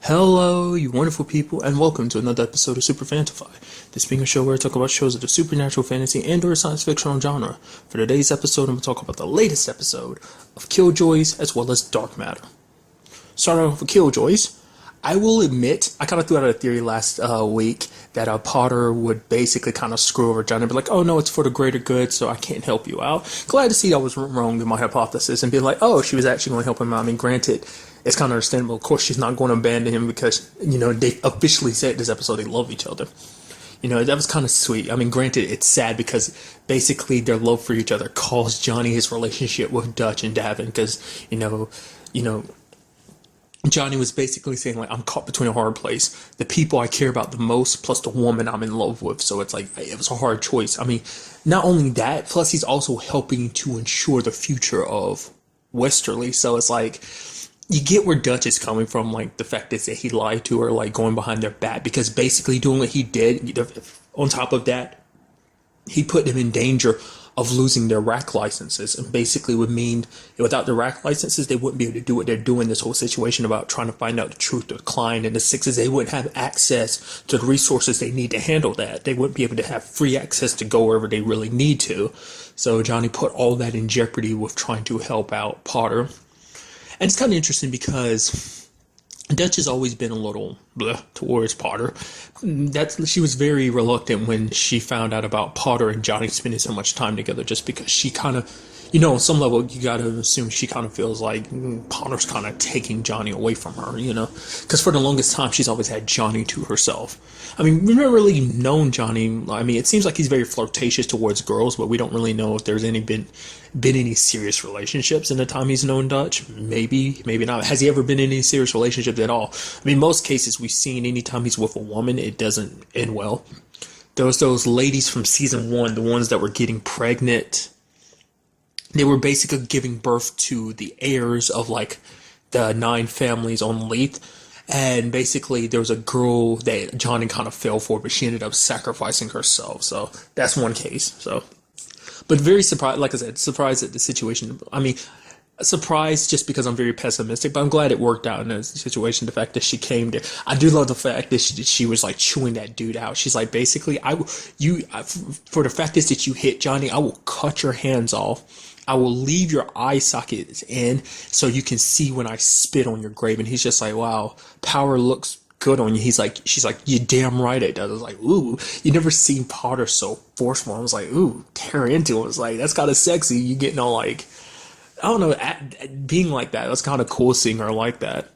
Hello, you wonderful people, and welcome to another episode of Super-Fanta-Fi. This being a show where I talk about shows of the supernatural, fantasy, and/or science fictional genre. For today's episode, I'm going to talk about the latest episode of Killjoys as well as Dark Matter. Starting off with Killjoys, I will admit, I kind of threw out a theory last week that Pawter would basically kind of screw over Johnny and be like, oh no, it's for the greater good, so I can't help you out. Glad to see I was wrong in my hypothesis and be like, oh, she was actually going to help him out. I mean, granted, it's kind of understandable. Of course, she's not going to abandon him because, they officially said this episode they love each other. That was kind of sweet. I mean, granted, it's sad because basically their love for each other caused Johnny his relationship with Dutch and Davin because, Johnny was basically saying, like, I'm caught between a hard place. The people I care about the most, plus the woman I'm in love with. So it's like, it was a hard choice. I mean, not only that, plus he's also helping to ensure the future of Westerly. So it's like, you get where Dutch is coming from, like, the fact is that he lied to her, like, going behind their back. Because basically doing what he did, on top of that, he put them in danger of losing their rack licenses, and basically would mean without the rack licenses they wouldn't be able to do what they're doing. This whole situation about trying to find out the truth of the client and the sixes, they wouldn't have access to the resources they need to handle that. They wouldn't be able to have free access to go wherever they really need to. So Johnny put all that in jeopardy with trying to help out Pawter. And it's kind of interesting because Dutch has always been a little bleh towards Pawter. She was very reluctant when she found out about Pawter and Johnny spending so much time together, just because she kind of, on some level, you got to assume she kind of feels like Pawter's kind of taking Johnny away from her, because for the longest time she's always had Johnny to herself. I mean, we've never really known Johnny. I mean, it seems like he's very flirtatious towards girls, but we don't really know if there's been any serious relationships in the time he's known Dutch. Maybe not. Has he ever been in any serious relationships at all? I mean, most cases we've seen, anytime he's with a woman, it doesn't end well. There was those ladies from season 1, the ones that were getting pregnant. They were basically giving birth to the heirs of, like, the 9 families on Leith. And basically there was a girl that Johnny kind of fell for, but she ended up sacrificing herself. So that's one case. So, but very surprised, like I said, surprised at the situation. I mean, surprised just because I'm very pessimistic, but I'm glad it worked out in the situation. The fact that she came there, I do love the fact that she was like chewing that dude out. She's like, basically, for the fact is that you hit Johnny, I will cut your hands off. I will leave your eye sockets in so you can see when I spit on your grave. And he's just like, wow, power looks good on you. She's like, you damn right it does. I was like, ooh, you never seen Pawter so forceful. I was like, ooh, tear into him. I was like, that's kind of sexy. You getting all like, I don't know, being like that. That's kind of cool seeing her like that.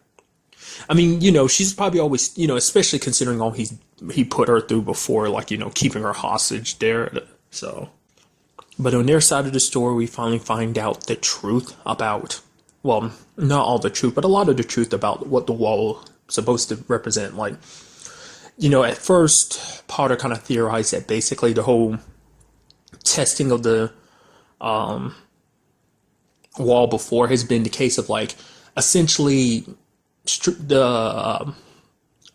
I mean, she's probably always, especially considering all he put her through before, like, keeping her hostage there. So, but on their side of the story, we finally find out the truth about, well, not all the truth, but a lot of the truth about what the wall is supposed to represent. Like, at first, Pawter kind of theorized that basically the whole testing of the wall before has been the case of, like, essentially the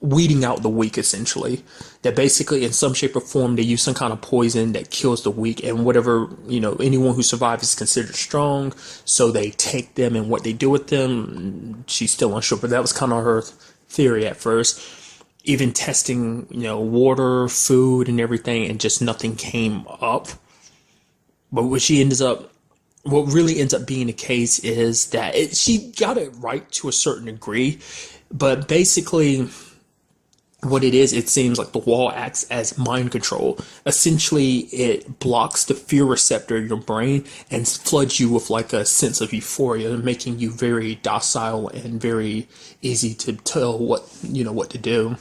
weeding out the weak, essentially. That basically in some shape or form they use some kind of poison that kills the weak, and whatever, anyone who survives is considered strong, so they take them, and what they do with them, she's still unsure, but that was kind of her theory at first. Even testing, water, food, and everything, and just nothing came up. But what really ends up being the case is that she got it right to a certain degree, but basically what it is, it seems like the wall acts as mind control. Essentially, it blocks the fear receptor in your brain and floods you with like a sense of euphoria, making you very docile and very easy to tell what to do.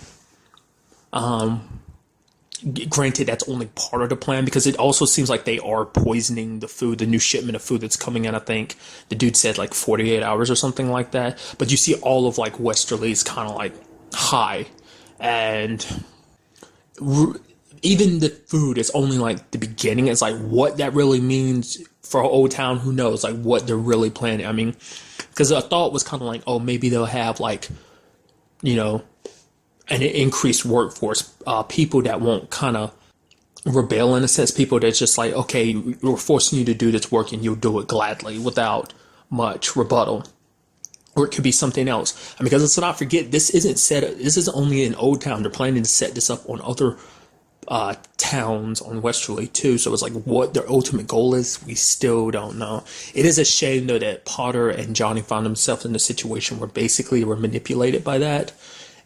Granted, that's only part of the plan, because it also seems like they are poisoning the food, the new shipment of food that's coming in. I think the dude said like 48 hours or something like that. But you see all of like Westerly's kind of like high. And even the food is only like the beginning. It's like what that really means for Old Town, who knows, like what they're really planning. I mean, because the thought was kind of like, oh, maybe they'll have like, an increased workforce, people that won't kind of rebel in a sense, people that's just like, okay, we're forcing you to do this work and you'll do it gladly without much rebuttal. or it could be something else. I mean, because let's not forget, this isn't only in Old Town. They're planning to set this up on other towns on Westerly too. So it's like what their ultimate goal is, we still don't know. It is a shame though that Pawter and Johnny found themselves in a situation where basically they were manipulated by that,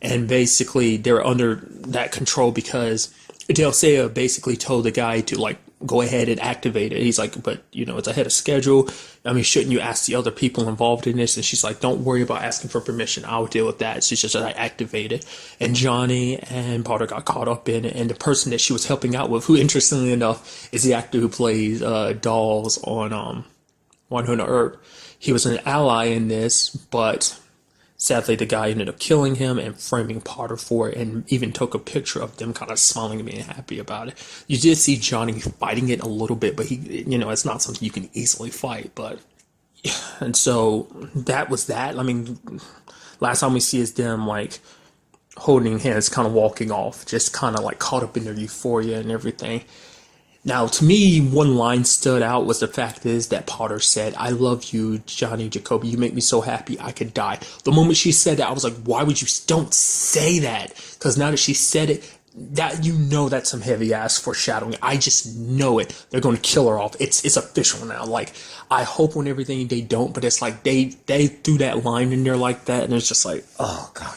and basically they're under that control because Delsea basically told the guy to like go ahead and activate it. He's like, but it's ahead of schedule. I mean, shouldn't you ask the other people involved in this? And she's like, don't worry about asking for permission. I'll deal with that. She's just like, activate it. And Johnny and Potter got caught up in it. And the person that she was helping out with, who interestingly enough is the actor who plays Dolls on 100 Earth. He was an ally in this, but sadly, the guy ended up killing him and framing Potter for it, and even took a picture of them kind of smiling and being happy about it. You did see Johnny fighting it a little bit, but it's not something you can easily fight. But, and so that was that. I mean, last time we see is them like holding hands, kind of walking off, just kind of like caught up in their euphoria and everything. Now, to me, one line stood out was the fact is that Pawter said, "I love you, Johnny Jacoby. You make me so happy I could die." The moment she said that, I was like, why would you, don't say that? Because now that she said it, that that's some heavy ass foreshadowing. I just know it. They're going to kill her off. It's official now. Like, I hope on everything they don't, but it's like they threw that line in there like that, and it's just like, oh god.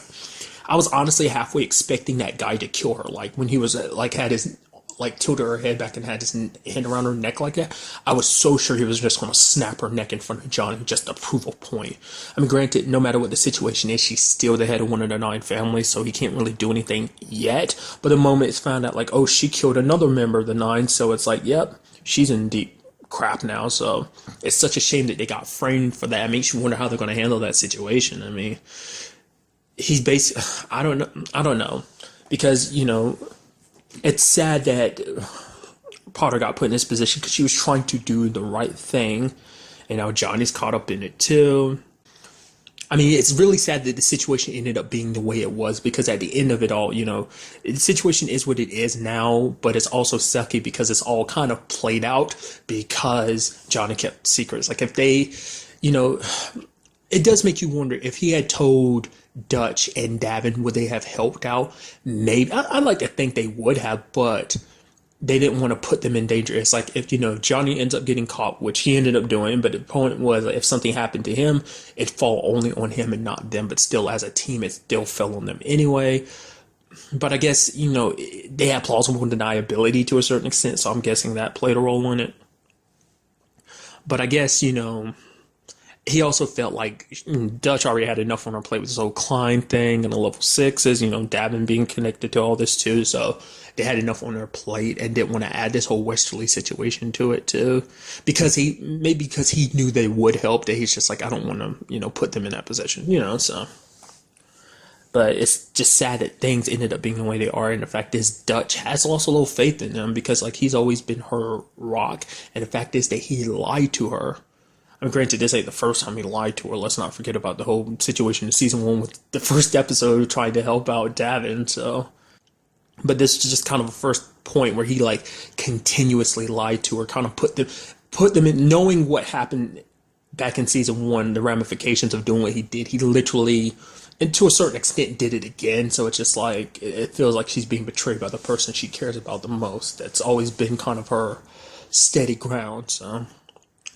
I was honestly halfway expecting that guy to kill her, like when he was like had his like tilted her head back and had his hand around her neck like that. I was so sure he was just going to snap her neck in front of Johnny just to prove a point. I mean, granted, no matter what the situation is, she's still the head of one of the 9 families, so he can't really do anything yet. But the moment it's found out, like, oh, she killed another member of the 9, so it's like, yep, she's in deep crap now. So it's such a shame that they got framed for that. It makes you wonder how they're going to handle that situation. I mean, he's basically, I don't know, because it's sad that Potter got put in this position because she was trying to do the right thing, and now Johnny's caught up in it too. I mean, it's really sad that the situation ended up being the way it was, because at the end of it all, the situation is what it is now, but it's also sucky because it's all kind of played out because Johnny kept secrets. Like, if they, it does make you wonder if he had told Dutch and Davin, would they have helped out? Maybe. I'd like to think they would have, but they didn't want to put them in danger. It's like if, Johnny ends up getting caught, which he ended up doing, but the point was if something happened to him, it'd fall only on him and not them, but still as a team, it still fell on them anyway. But I guess, they had plausible deniability to a certain extent, so I'm guessing that played a role in it. But I guess, he also felt like Dutch already had enough on her plate with this whole Klein thing and the level 6s, Davin being connected to all this too. So they had enough on their plate and didn't want to add this whole Westerly situation to it too. Because he knew they would help, that he's just like, I don't want to, put them in that position, so. But it's just sad that things ended up being the way they are. And the fact is, Dutch has lost a little faith in them because, like, he's always been her rock. And the fact is that he lied to her. I mean, granted, this ain't the first time he lied to her. Let's not forget about the whole situation in season 1 with the first episode trying to help out Davin. So, but this is just kind of a first point where he like continuously lied to her, kind of put them in, knowing what happened back in season 1, the ramifications of doing what he did. He literally, and to a certain extent, did it again. So it's just like it feels like she's being betrayed by the person she cares about the most. That's always been kind of her steady ground. So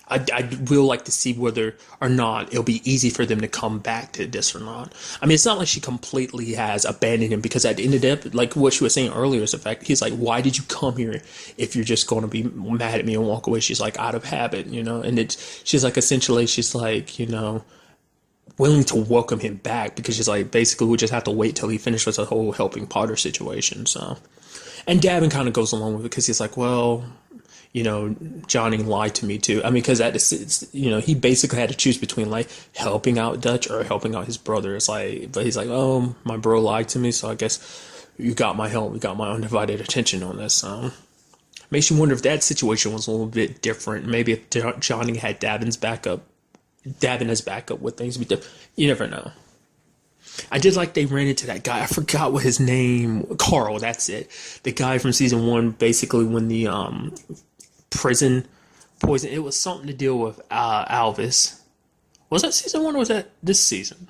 I will like to see whether or not it'll be easy for them to come back to this or not. I mean, it's not like she completely has abandoned him, because at the end of the day, like what she was saying earlier is the fact he's like, why did you come here if you're just going to be mad at me and walk away? She's like, out of habit, and she's like, essentially, she's like, willing to welcome him back, because she's like, basically, we just have to wait till he finishes the whole helping Potter situation. So, and Davin kind of goes along with it because he's like, well, Johnny lied to me too. I mean, because he basically had to choose between like helping out Dutch or helping out his brother. It's like, but he's like, oh, my bro lied to me, so I guess you got my help, you got my undivided attention on this. So makes you wonder if that situation was a little bit different. Maybe if Johnny had Davin as backup with things be different. You never know. I did like they ran into that guy. I forgot what his name. Carl, that's it. The guy from season 1, basically when the prison poison. It was something to deal with Alvis. Was that season 1 or was that this season?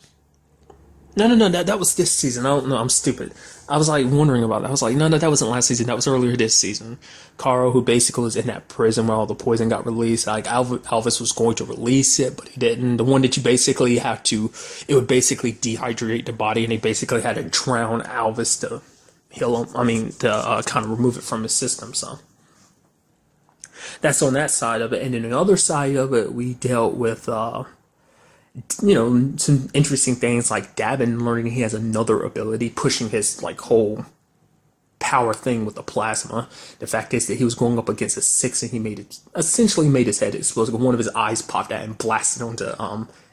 No, that was this season. I don't know, I'm stupid. I was like wondering about that. I was like, no, that wasn't last season. That was earlier this season. Carl, who basically was in that prison where all the poison got released, like Alvis was going to release it, but he didn't. The one that you basically have to, it would basically dehydrate the body, and they basically had to drown Alvis to heal him. I mean, to kind of remove it from his system. So that's on that side of it. And then the other side of it, we dealt with some interesting things like Davin learning he has another ability, pushing his like whole power thing with the plasma. The fact is that he was going up against a 6 and he essentially made his head explode. One of his eyes popped out and blasted onto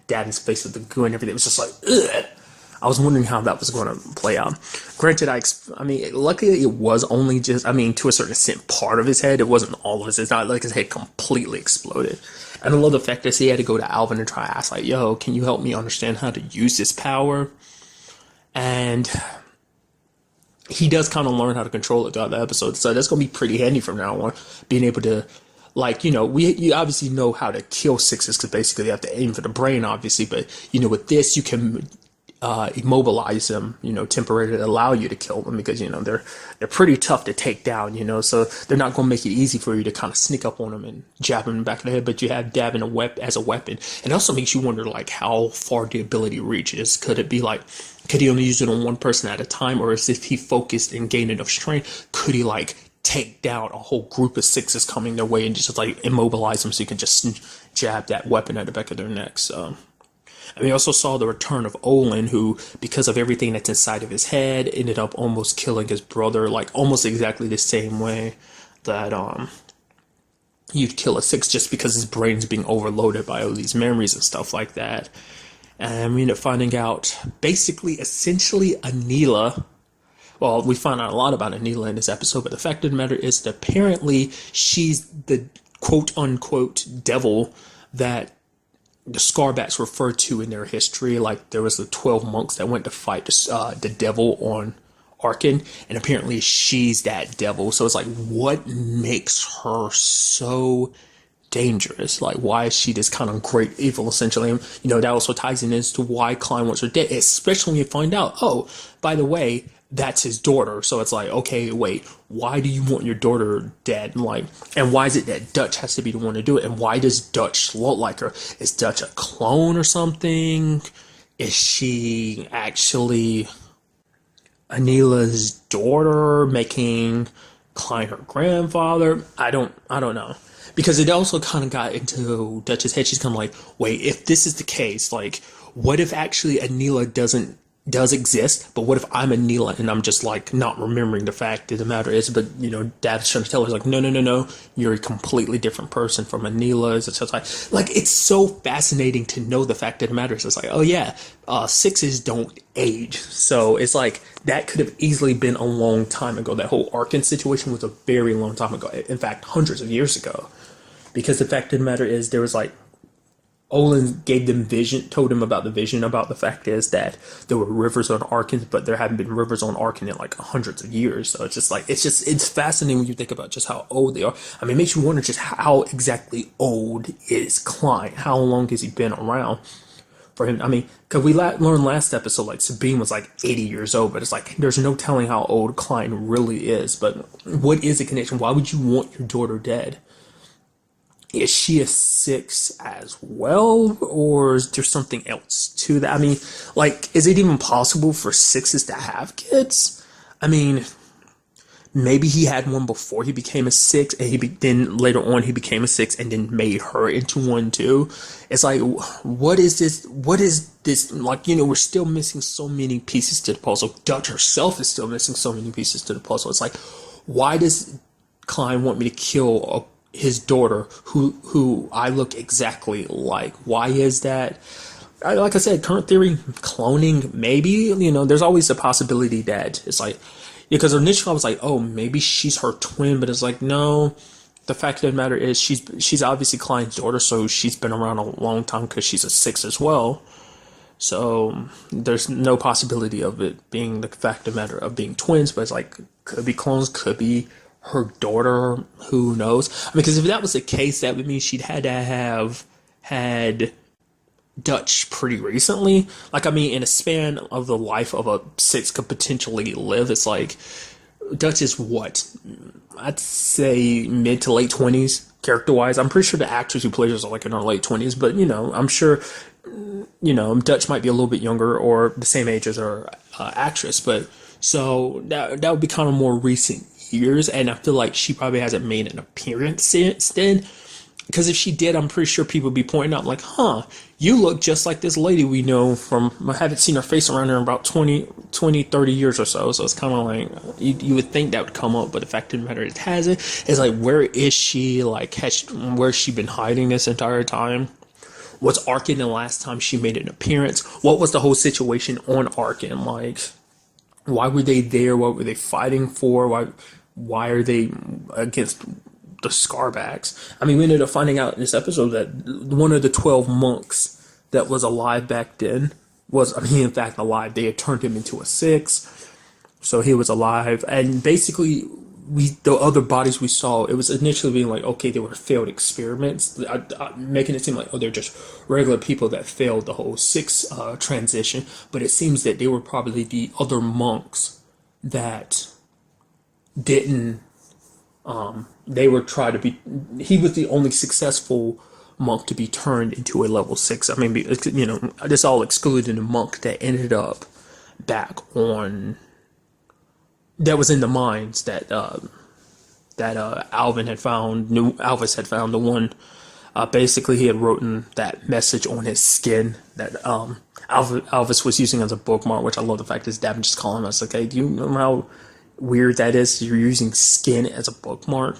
Davin's face with the goo and everything. It was just like, ugh. I was wondering how that was going to play out. Granted, I mean, luckily it was only just, I mean, to a certain extent, part of his head. It wasn't all of his. It's not like his head completely exploded. And I love the fact that he had to go to Alvin and try to ask, like, yo, can you help me understand how to use this power? And he does kind of learn how to control it throughout the episode. So that's going to be pretty handy from now on, being able to, like, you obviously know how to kill 6s because basically you have to aim for the brain, obviously. But, with this, you can immobilize them, temporarily allow you to kill them because, they're pretty tough to take down, so they're not going to make it easy for you to kind of sneak up on them and jab them in the back of the head, but you have Dab as a weapon. And it also makes you wonder, like, how far the ability reaches. Could it be like, could he only use it on one person at a time, or is if he focused and gained enough strength, could he like take down a whole group of 6s coming their way and just like immobilize them so you can just jab that weapon at the back of their neck? So and we also saw the return of Olin, who, because of everything that's inside of his head, ended up almost killing his brother, like almost exactly the same way that you'd kill a 6 just because his brain's being overloaded by all these memories and stuff like that. And we ended up finding out, basically, essentially, Anila. Well, we found out a lot about Anila in this episode, but the fact of the matter is that apparently she's the quote-unquote devil that the Scarbats referred to in their history. Like, there was the 12 monks that went to fight the devil on Arkyn, and apparently she's that devil. So it's like, what makes her so dangerous? Like, why is she this kind of great evil, essentially? And, that also ties in as to why Klein wants her dead, especially when you find out, oh, by the way, that's his daughter. So it's like, okay, wait, why do you want your daughter dead? And why is it that Dutch has to be the one to do it? And why does Dutch look like her? Is Dutch a clone or something? Is she actually Anila's daughter, making Klein her grandfather? I don't know. Because it also kind of got into Dutch's head. She's kind of like, wait, if this is the case, like, what if actually Anila does exist, but what if I'm Anila and I'm just like not remembering the fact that the matter is, but Dad's trying to tell her, like, no, you're a completely different person from Anila. It's just like it's so fascinating to know the fact that the matter is. It's like, oh yeah, 6s don't age, so it's like that could have easily been a long time ago. That whole Arkyn situation was a very long time ago. In fact, hundreds of years ago, because the fact of the matter is there was like, Olin gave them vision, told him about the vision, about the fact is that there were rivers on Arkyn, but there haven't been rivers on Arkyn in like hundreds of years. So it's just like, it's fascinating when you think about just how old they are. I mean, it makes you wonder just how exactly old is Klein? How long has he been around for him? I mean, because we learned last episode, like Sabine was like 80 years old, but it's like, there's no telling how old Klein really is. But what is the connection? Why would you want your daughter dead? Is she a 6 as well, or is there something else to that? I mean, like, is it even possible for 6s to have kids? I mean, maybe he had one before he became a 6, and then later on he became a 6 and then made her into one too. It's like, what is this? What is this? Like, we're still missing so many pieces to the puzzle. Dutch herself is still missing so many pieces to the puzzle. It's like, why does Klein want me to kill his daughter, who I look exactly like? Why is that? Like I said, current theory, cloning, maybe, there's always a possibility that it's like, because initially I was like, oh, maybe she's her twin, but it's like, no, the fact of the matter is she's obviously Klein's daughter, so she's been around a long time because she's a 6 as well. So there's no possibility of it being the fact of the matter of being twins, but it's like, could be clones, could be her daughter, who knows? I mean, because if that was the case, that would mean she'd had to have had Dutch pretty recently. Like, I mean, in a span of the life of a six could potentially live, it's like Dutch is what? I'd say mid to late 20s, character wise. I'm pretty sure the actress who plays her is like in her late 20s, but I'm sure, Dutch might be a little bit younger or the same age as her actress, but so that would be kind of more recent years, and I feel like she probably hasn't made an appearance since then. Because if she did, I'm pretty sure people would be pointing out, like, huh, you look just like this lady we know from, I haven't seen her face around here in about 30 years or so. So it's kind of like, you would think that would come up, but the fact of the matter, it hasn't. It's like, where is she? Like, where's she been hiding this entire time? Was Arkyn the last time she made an appearance? What was the whole situation on Arkyn? Like, why were they there? What were they fighting for? Why are they against the Scarbacks? I mean, we ended up finding out in this episode that one of the 12 monks that was alive back then was, I mean, in fact, alive. They had turned him into a six, so he was alive. And basically, the other bodies we saw, it was initially being like, okay, they were failed experiments, making it seem like, oh, they're just regular people that failed the whole six transition. But it seems that they were probably the other monks that didn't. They were trying to be. He was the only successful monk to be turned into a level six. I mean, this all excluding the monk that ended up back on. That was in the mines that Alvin had found. Alvis had found the one. Basically, he had written that message on his skin that Alvis was using as a bookmark. Which I love the fact is Davin just calling us. Okay, do you know how weird that is? You're using skin as a bookmark.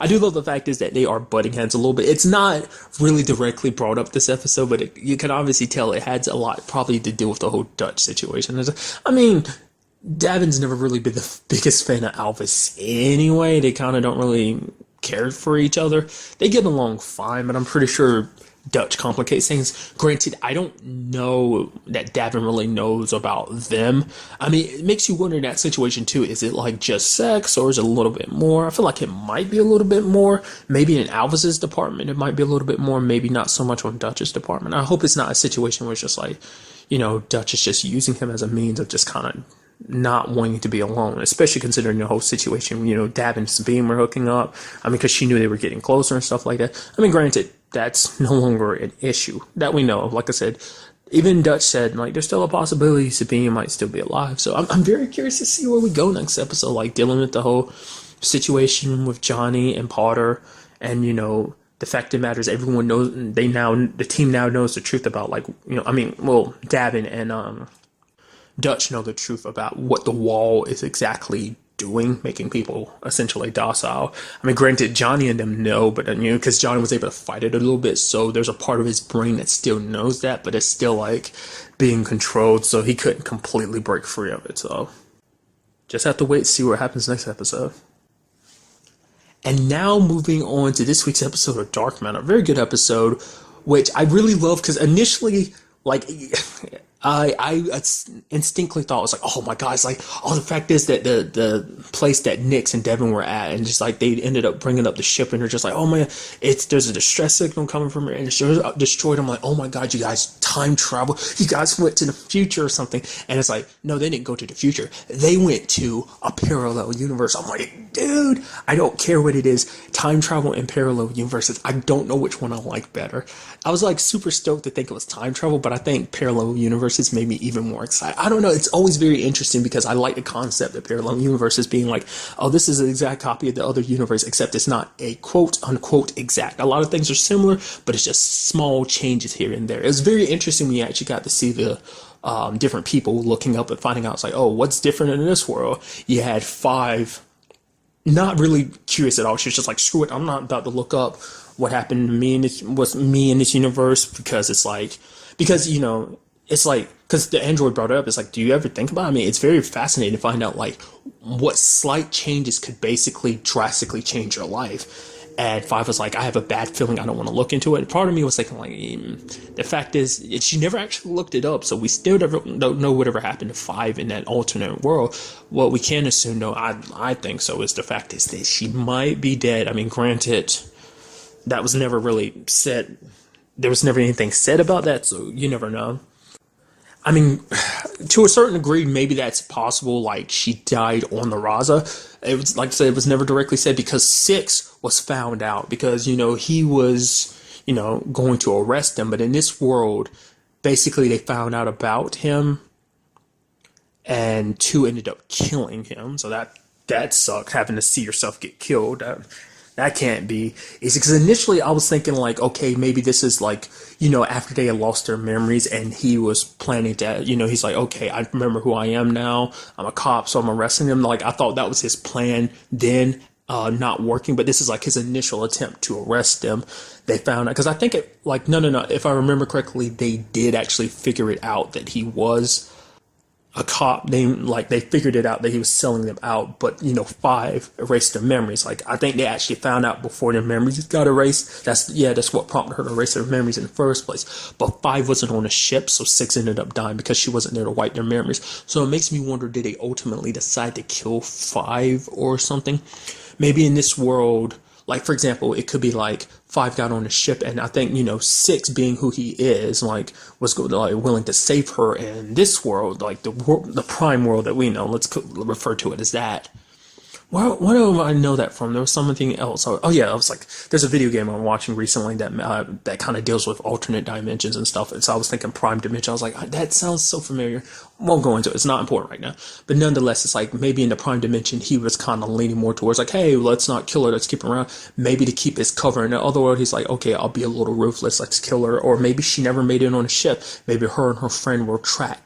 I do love the fact is that they are butting heads a little bit. It's not really directly brought up this episode, but you can obviously tell it has a lot probably to do with the whole Dutch situation. I mean, Davin's never really been the biggest fan of Alvis anyway. They kind of don't really care for each other. They get along fine, but I'm pretty sure Dutch complicates things. Granted, I don't know that Davin really knows about them. I mean, it makes you wonder in that situation too. Is it like just sex, or is it a little bit more? I feel like it might be a little bit more. Maybe in Alvis's department, it might be a little bit more. Maybe not so much on Dutch's department. I hope it's not a situation where it's just like, Dutch is just using him as a means of just kind of not wanting to be alone, especially considering the whole situation. Davin and Sabine were hooking up. I mean, because she knew they were getting closer and stuff like that. I mean, granted, that's no longer an issue that we know of. Like I said, even Dutch said, like, there's still a possibility Sabine might still be alive. So I'm very curious to see where we go next episode, like dealing with the whole situation with Johnny and Pawter, and the fact of the matter is everyone knows. The team now knows the truth about, like, Davin and Dutch know the truth about what the wall is exactly doing, making people essentially docile. I mean, granted, Johnny and them know, but because Johnny was able to fight it a little bit, so there's a part of his brain that still knows that, but it's still like being controlled, so he couldn't completely break free of it. So just have to wait and see what happens next episode. And now moving on to this week's episode of Dark Matter, a very good episode, which I really love because initially, like, I instinctively thought, it was like, oh my god, it's like, oh, the fact is that the place that Nix and Devin were at, and just like they ended up bringing up the ship, and they're just like, oh man, there's a distress signal coming from it, and it's destroyed. I'm like, oh my god, you guys time travel, you guys went to the future or something. And it's like, no, they didn't go to the future, they went to a parallel universe. I'm like, dude, I don't care what it is, time travel and parallel universes, I don't know which one I like better. I was like super stoked to think it was time travel, but I think parallel universes made me even more excited. I don't know, it's always very interesting because I like the concept of parallel universes being like, oh, this is an exact copy of the other universe, except it's not a quote unquote exact. A lot of things are similar, but it's just small changes here and there. It was very interesting when you actually got to see the different people looking up and finding out, it's like, oh, what's different in this world? You had Five, not really curious at all. She was just like, screw it, I'm not about to look up what happened to me in this universe, because it's like, it's like, because the android brought it up, it's like, do you ever think about it? I mean, it's very fascinating to find out like what slight changes could basically drastically change your life. And Five was like, I have a bad feeling, I don't want to look into it. And part of me was thinking, like, the fact is, she never actually looked it up, so we still don't know whatever happened to Five in that alternate world. What we can assume, though, I think so, is the fact is that she might be dead. I mean, granted, that was never really said there was never anything said about that, so you never know. I mean, to a certain degree, maybe that's possible. Like she died on the Raza. It was like I said, it was never directly said because Six was found out because he was going to arrest him, but in this world, basically they found out about him, and two ended up killing him. So that sucked, having to see yourself get killed. That can't be easy. Because initially I was thinking like, okay, maybe this is like, after they had lost their memories and he was planning to, he's like, okay, I remember who I am now. I'm a cop, so I'm arresting him. Like I thought that was his plan then, not working. But this is like his initial attempt to arrest them. They found out, because I think no. If I remember correctly, they did actually figure it out that he was a cop. They figured it out that he was selling them out, but Five erased their memories. Like I think they actually found out before their memories got erased. That's what prompted her to erase their memories in the first place. But Five wasn't on the ship, so Six ended up dying because she wasn't there to wipe their memories. So it makes me wonder, did they ultimately decide to kill Five or something? Maybe in this world, like for example, it could be like Five got on the ship, and I think Six, being who he is, like was willing to save her in this world, like the prime world that we know. Let's refer to it as that. Where do I know that from? There was something else. Oh yeah, I was like, there's a video game I'm watching recently that kind of deals with alternate dimensions and stuff. And so I was thinking Prime Dimension. I was like, that sounds so familiar. Won't go into it. It's not important right now. But nonetheless, it's like maybe in the Prime Dimension he was kind of leaning more towards like, hey, let's not kill her. Let's keep her around. Maybe to keep his cover. In the other world, he's like, okay, I'll be a little ruthless. Let's kill her. Or maybe she never made it on a ship. Maybe her and her friend were tracked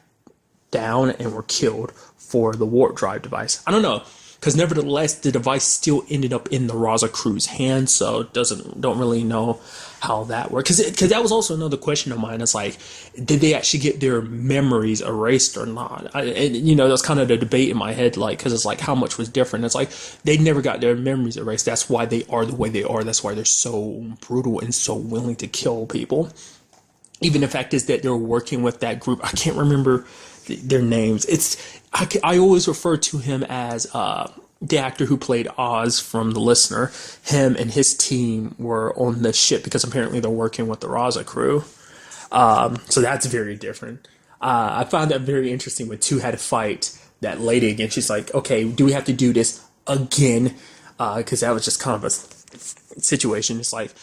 down and were killed for the warp drive device. I don't know. Because nevertheless, the device still ended up in the Raza crew's hands, so don't really know how that worked. Because that was also another question of mine. It's like, did they actually get their memories erased or not? That's kind of the debate in my head, like, because it's like, how much was different? It's like, they never got their memories erased. That's why they are the way they are. That's why they're so brutal and so willing to kill people. Even the fact is that they're working with that group. I can't remember their names. I always refer to him as the actor who played Oz from The Listener. Him and his team were on the ship because apparently they're working with the Raza crew. So that's very different. I found that very interesting when two had to fight that lady again. She's like, okay, do we have to do this again? Because that was just kind of a situation. It's like,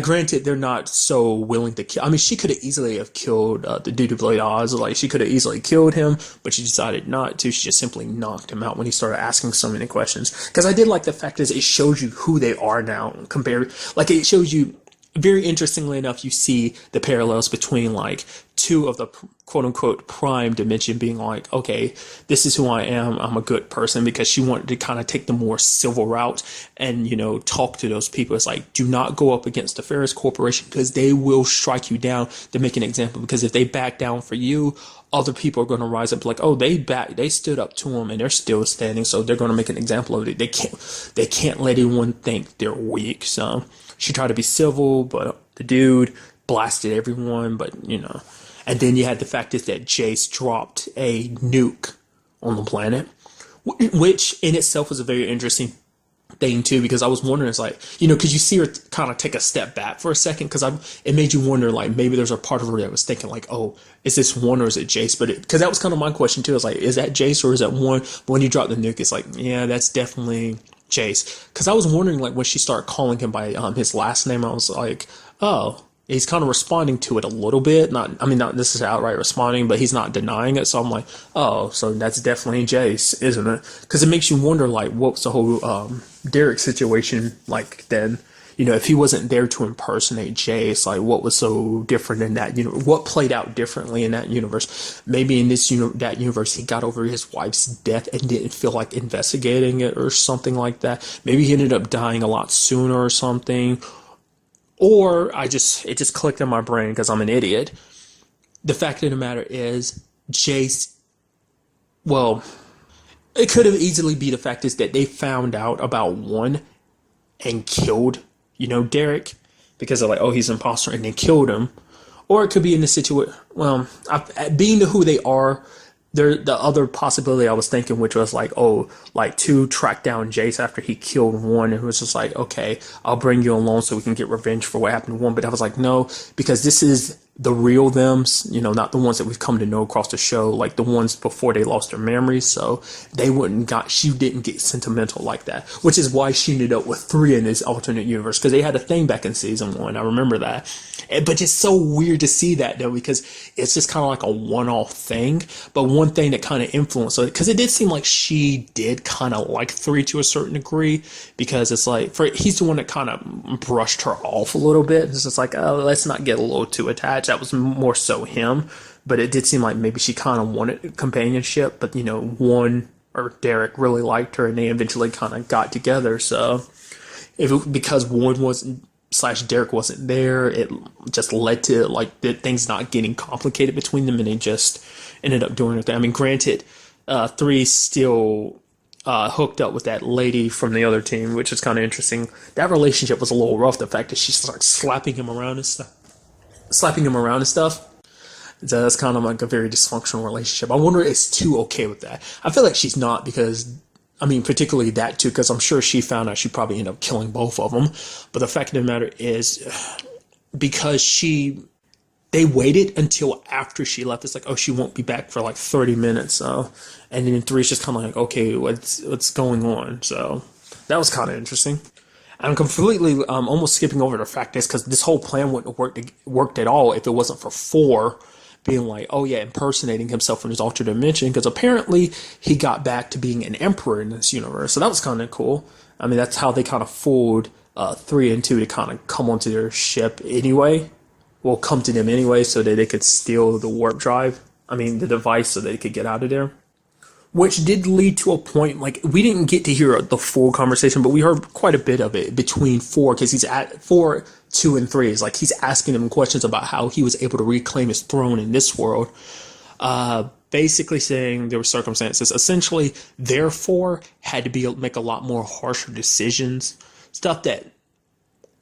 granted, they're not so willing to kill. I mean, she could have easily have killed the dude who played Oz. Like, she could have easily killed him, but she decided not to. She just simply knocked him out when he started asking so many questions. Because I did like the fact is it shows you who they are now compared. Like, it shows you, very interestingly enough, you see the parallels between like two of the quote unquote prime dimension being like, okay, this is who I am. I'm a good person, because she wanted to kind of take the more civil route and, talk to those people. It's like, do not go up against the Ferris Corporation because they will strike you down to make an example. Because if they back down for you, other people are going to rise up like, oh, they stood up to them and they're still standing. So they're going to make an example of it. They can't let anyone think they're weak. So she tried to be civil, but the dude blasted everyone, but And then you had the fact is that Jace dropped a nuke on the planet, which in itself was a very interesting thing too, because I was wondering, it's like, because you see her kind of take a step back for a second, because it made you wonder, like, maybe there's a part of her that was thinking like, oh, is this one or is it Jace? But because that was kind of my question too. It's like, is that Jace or is that one? But when you drop the nuke, it's like, yeah, that's definitely Jace. Because I was wondering, like, when she started calling him by his last name, I was like, oh, he's kind of responding to it a little bit. Not necessarily outright responding, but he's not denying it. So I'm like, oh, so that's definitely Jace, isn't it? Because it makes you wonder, like, what was the whole Derek situation like then? If he wasn't there to impersonate Jace, like, what was so different in that what played out differently in that universe? Maybe in this that universe, he got over his wife's death and didn't feel like investigating it or something like that. Maybe he ended up dying a lot sooner or something. Or it just clicked in my brain because I'm an idiot. The fact of the matter is, Jace, well, it could have easily be the fact is that they found out about one and killed, Derek, because they're like, oh, he's an imposter, and they killed him. Or it could be in the situation, well, being who they are, the other possibility I was thinking, which was like, oh, like two track down Jace after he killed one, and it was just like, okay, I'll bring you along so we can get revenge for what happened to one. But I was like, no, because this is the real thems, not the ones that we've come to know across the show, like the ones before they lost their memories. So she didn't get sentimental like that, which is why she ended up with 3 in this alternate universe, because they had a thing back in season 1. I remember that. But it's so weird to see that though, because it's just kind of like a one-off thing. But one thing that kind of influenced it, because it did seem like she did kind of like 3 to a certain degree, because it's like he's the one that kind of brushed her off a little bit. It's just like, oh, let's not get a little too attached. That was more so him. But it did seem like maybe she kind of wanted companionship, but one or Derek really liked her, and they eventually kind of got together. So because one wasn't / Derek wasn't there, it just led to like things not getting complicated between them, and they just ended up doing it. I mean, granted, 3 still hooked up with that lady from the other team, which is kind of interesting. That relationship was a little rough. The fact that she started slapping him around and stuff. So that's kind of like a very dysfunctional relationship. I wonder if it's too okay with that. I feel like she's not, because particularly that too, because I'm sure she found out she probably ended up killing both of them. But the fact of the matter is, because they waited until after she left. It's like, oh, she won't be back for like 30 minutes. So, and then 3's just kind of like, okay, what's going on? So that was kind of interesting. I'm completely almost skipping over the fact is because this whole plan wouldn't have worked at all if it wasn't for 4 being like, oh yeah, impersonating himself from his alternate dimension, because apparently he got back to being an emperor in this universe. So that was kind of cool. That's how they kind of fooled 3 and 2 to kind of come onto their ship anyway. Well, come to them anyway, so that they could steal the warp drive. The device, so they could get out of there. Which did lead to a point, like, we didn't get to hear the full conversation, but we heard quite a bit of it between 4, because he's at 4, 2, and 3 is like he's asking him questions about how he was able to reclaim his throne in this world. Basically saying there were circumstances. Essentially, therefore, had to make a lot more harsher decisions. Stuff that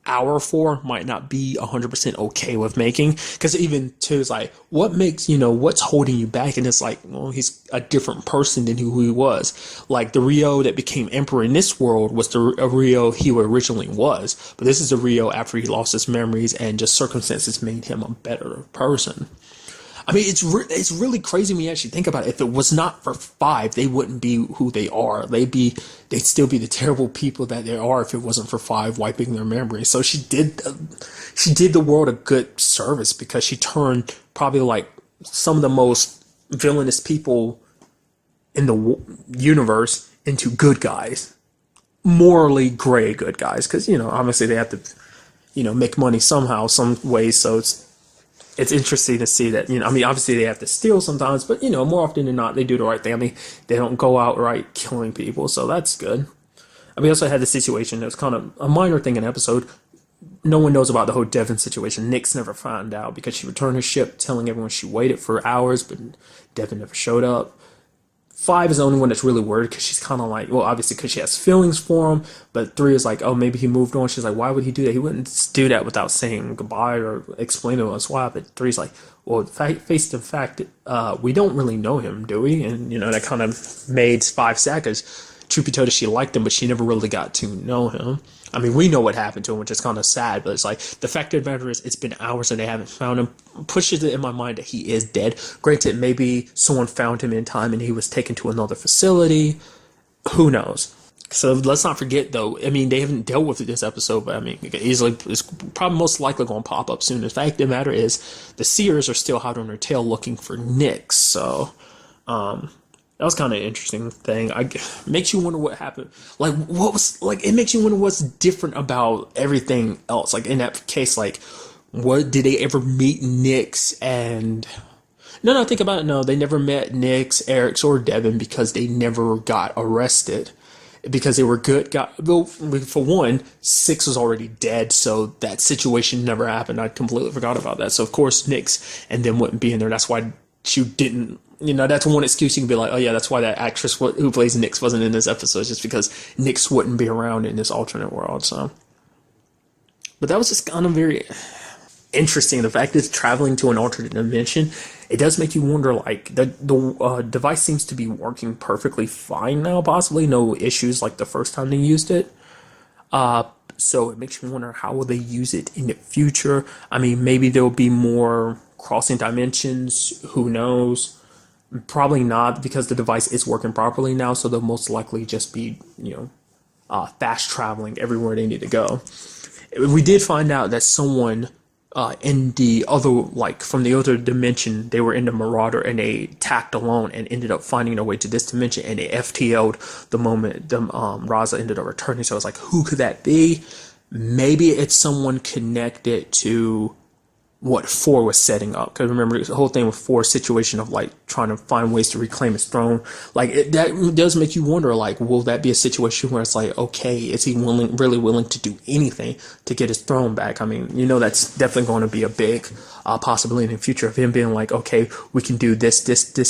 our 4 might not be 100% okay with making, because even 2 is like, what makes, what's holding you back? And it's like, well, he's a different person than who he was. Like the Rio that became emperor in this world was the Rio he originally was, but this is the Rio after he lost his memories and just circumstances made him a better person. It's really crazy when you actually think about it. If it was not for 5, they wouldn't be who they are. They'd still be the terrible people that they are if it wasn't for 5 wiping their memory. So she did the world a good service, because she turned probably like some of the most villainous people in the universe into good guys, morally gray good guys, because obviously they have to make money somehow, some way. So it's interesting to see that, obviously they have to steal sometimes, but, more often than not, they do the right thing. They don't go outright killing people, so that's good. We also had the situation that was kind of a minor thing in the episode. No one knows about the whole Devin situation. Nyx never found out because she returned her ship, telling everyone she waited for hours, but Devin never showed up. 5 is the only one that's really worried, because she's kind of like, well, obviously because she has feelings for him, but 3 is like, oh, maybe he moved on. She's like, why would he do that? He wouldn't do that without saying goodbye or explaining to us why. But 3's like, well, face to fact, we don't really know him, do we? And, that kind of made 5 sad, because truth be told, she liked him, but she never really got to know him. We know what happened to him, which is kind of sad, but it's like, the fact of the matter is, it's been hours and they haven't found him, pushes it in my mind that he is dead. Granted, maybe someone found him in time and he was taken to another facility. Who knows? So let's not forget, though, they haven't dealt with it this episode, but it's probably most likely going to pop up soon. The fact of the matter is, the Seers are still hot on their tail looking for Nyx, so, that was kind of an interesting thing. Makes you wonder what happened. It makes you wonder what's different about everything else. Like, in that case, what did they ever meet Nyx and... No, think about it. No, they never met Nyx, Eric's, or Devin, because they never got arrested. Because they were good guys. Well, for one, 6 was already dead, so that situation never happened. I completely forgot about that. So, of course, Nyx and them wouldn't be in there. That's why she didn't... that's one excuse you can be like, oh yeah, that's why that actress who plays Nyx wasn't in this episode, just because Nyx wouldn't be around in this alternate world. So, but that was just kind of very, interesting. The fact that it's traveling to an alternate dimension, it does make you wonder. Like the device seems to be working perfectly fine now. Possibly no issues like the first time they used it. So it makes me wonder, how will they use it in the future? I mean, maybe there'll be more crossing dimensions. Who knows? Probably not, because the device is working properly now. So they'll most likely just be, fast traveling everywhere they need to go. We did find out that someone in the other, like from the other dimension, they were in the Marauder and they tacked alone and ended up finding their way to this dimension, and they FTL'd the moment Raza ended up returning. So I was like, who could that be? Maybe it's someone connected to what 4 was setting up. Because remember, the whole thing with 4's situation of like trying to find ways to reclaim his throne. Like that does make you wonder, like, will that be a situation where it's like, okay, is he really willing to do anything to get his throne back? I mean, that's definitely going to be a big possibility in the future of him being like, okay, we can do this,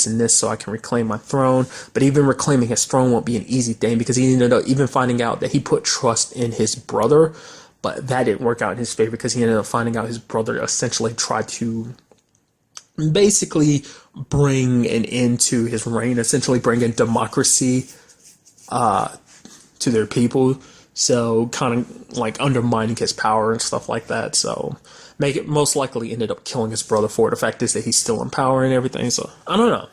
and this so I can reclaim my throne. But even reclaiming his throne won't be an easy thing, because he ended up even finding out that he put trust in his brother. But that didn't work out in his favor, because he ended up finding out his brother essentially tried to basically bring an end to his reign, essentially bring in democracy to their people. So kind of like undermining his power and stuff like that. So make it most likely ended up killing his brother for it. The fact is that he's still in power and everything. So I don't know.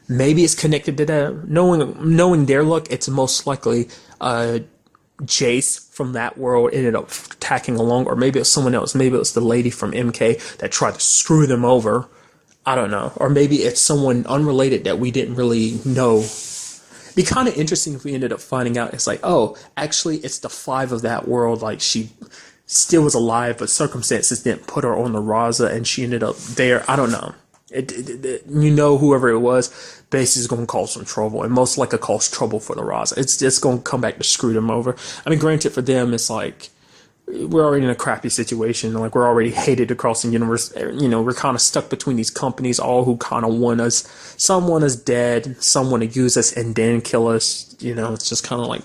Maybe it's connected to that. Knowing their luck, it's most likely Jace from that world ended up tacking along, or maybe it was someone else. Maybe it was the lady from MK that tried to screw them over. I don't know. Or maybe it's someone unrelated that we didn't really know. It'd be kind of interesting if we ended up finding out it's like, oh, actually it's the 5 of that world. Like, she still was alive, but circumstances didn't put her on the Raza, and she ended up there. I don't know. Whoever it was, basically is going to cause some trouble, and most likely cause trouble for the Raza. It's just going to come back to screw them over. I mean, granted, for them, it's like, we're already in a crappy situation. Like, we're already hated across the universe. We're kind of stuck between these companies, all who kind of want us. Some want us dead, some want to use us and then kill us. It's just kind of like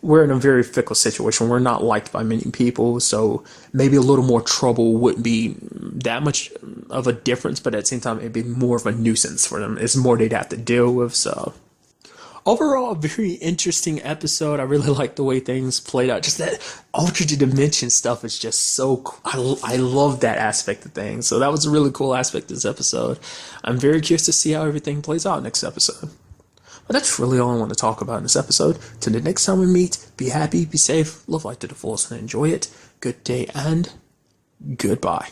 we're in a very fickle situation. We're not liked by many people, so maybe a little more trouble wouldn't be that much of a difference, but at the same time, it'd be more of a nuisance for them. It's more they'd have to deal with, so... Overall, a very interesting episode. I really like the way things played out. Just that alternate dimension stuff is just so cool. I love that aspect of things. So that was a really cool aspect of this episode. I'm very curious to see how everything plays out next episode. But that's really all I want to talk about in this episode. Till the next time we meet, be happy, be safe, live life to the fullest, and enjoy it. Good day and goodbye.